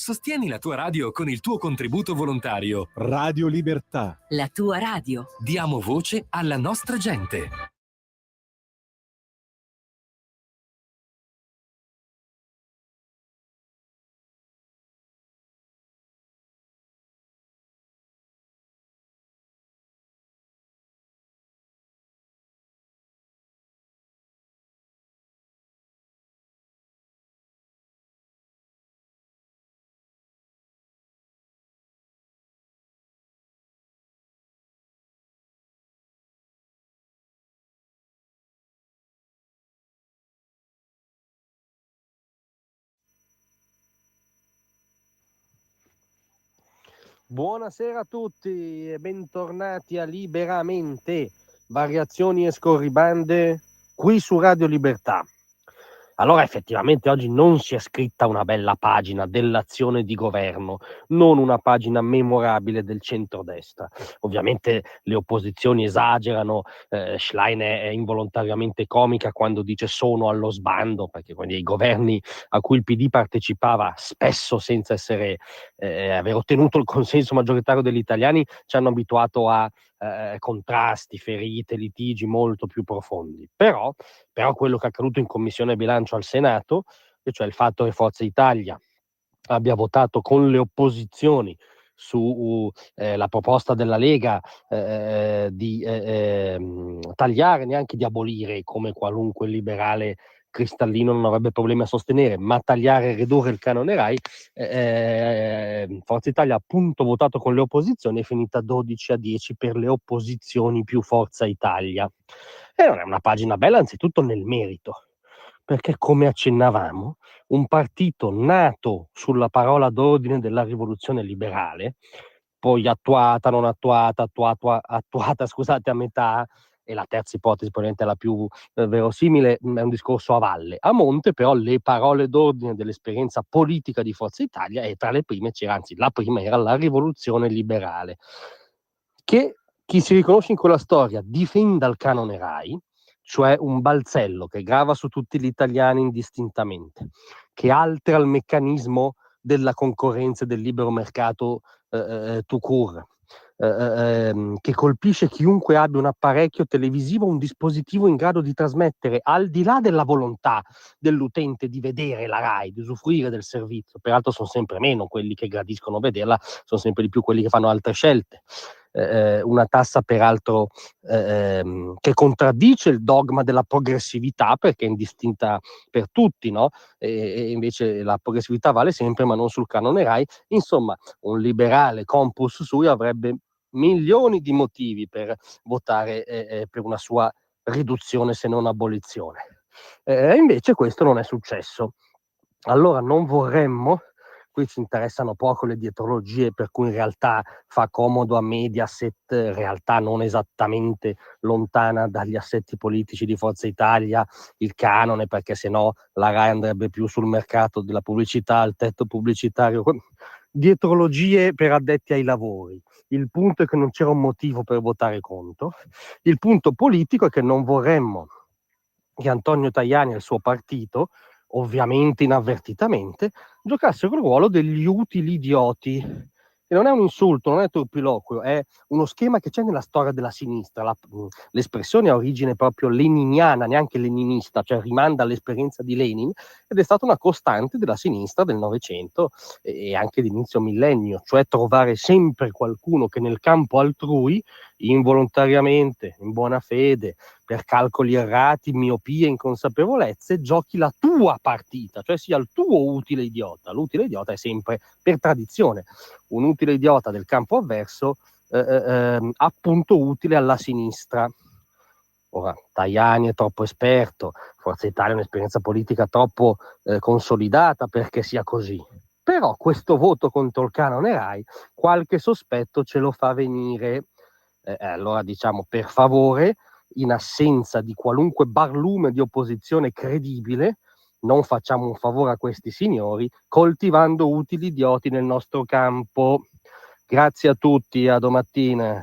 Sostieni la tua radio con il tuo contributo volontario. Radio Libertà. La tua radio. Diamo voce alla nostra gente. Buonasera a tutti e bentornati a Liberamente, variazioni e scorribande qui su Radio Libertà. Allora effettivamente oggi non si è scritta una bella pagina dell'azione di governo, non una pagina memorabile del centrodestra. Ovviamente le opposizioni esagerano, Schlein è involontariamente comica quando dice sono allo sbando, perché quindi i governi a cui il PD partecipava spesso senza aver ottenuto il consenso maggioritario degli italiani ci hanno abituato a contrasti, ferite, litigi molto più profondi. Però quello che è accaduto in Commissione Bilancio al Senato, e cioè il fatto che Forza Italia abbia votato con le opposizioni su la proposta della Lega di tagliare, neanche di abolire, come qualunque liberale cristallino non avrebbe problemi a sostenere, ma tagliare e ridurre il canone Rai, Forza Italia ha appunto votato con le opposizioni, è finita 12-10 per le opposizioni più Forza Italia. E non è una pagina bella, anzitutto nel merito, perché come accennavamo, un partito nato sulla parola d'ordine della rivoluzione liberale, poi attuata, non attuata, attuata, scusate, a metà, e la terza ipotesi probabilmente la più verosimile, è un discorso a valle. A monte però le parole d'ordine dell'esperienza politica di Forza Italia, e tra le prime c'era, anzi la prima era la rivoluzione liberale, che chi si riconosce in quella storia difenda il canone Rai, cioè un balzello che grava su tutti gli italiani indistintamente, che altera il meccanismo della concorrenza e del libero mercato tout court, che colpisce chiunque abbia un apparecchio televisivo, un dispositivo in grado di trasmettere, al di là della volontà dell'utente di vedere la Rai, di usufruire del servizio. Peraltro sono sempre meno quelli che gradiscono vederla, sono sempre di più quelli che fanno altre scelte. Una tassa peraltro che contraddice il dogma della progressività, perché è indistinta per tutti, no? E invece la progressività vale sempre, ma non sul canone Rai. Insomma, un liberale compus sui avrebbe milioni di motivi per votare per una sua riduzione, se non abolizione. Invece questo non è successo. Allora non vorremmo, qui ci interessano poco le dietrologie, per cui in realtà fa comodo a Mediaset, realtà non esattamente lontana dagli assetti politici di Forza Italia, il canone, perché sennò la Rai andrebbe più sul mercato della pubblicità, il tetto pubblicitario, dietrologie per addetti ai lavori. Il punto è che non c'era un motivo per votare contro. Il punto politico è che non vorremmo che Antonio Tajani e il suo partito, ovviamente inavvertitamente, giocassero il ruolo degli utili idioti. E non è un insulto, non è turpiloquio, è uno schema che c'è nella storia della sinistra. L'espressione ha origine proprio leniniana, neanche leninista, cioè rimanda all'esperienza di Lenin, ed è stata una costante della sinistra del Novecento e anche di inizio millennio, cioè trovare sempre qualcuno che nel campo altrui, involontariamente, in buona fede, per calcoli errati, miopie, inconsapevolezze, giochi la tua partita, cioè sia il tuo utile idiota. L'utile idiota è sempre, per tradizione, un utile idiota del campo avverso, appunto utile alla sinistra. Ora, Tajani è troppo esperto, Forza Italia ha un'esperienza politica troppo consolidata perché sia così. Però questo voto contro il canone Rai qualche sospetto ce lo fa venire. Allora diciamo, per favore, in assenza di qualunque barlume di opposizione credibile, non facciamo un favore a questi signori coltivando utili idioti nel nostro campo. Grazie a tutti, a domattina.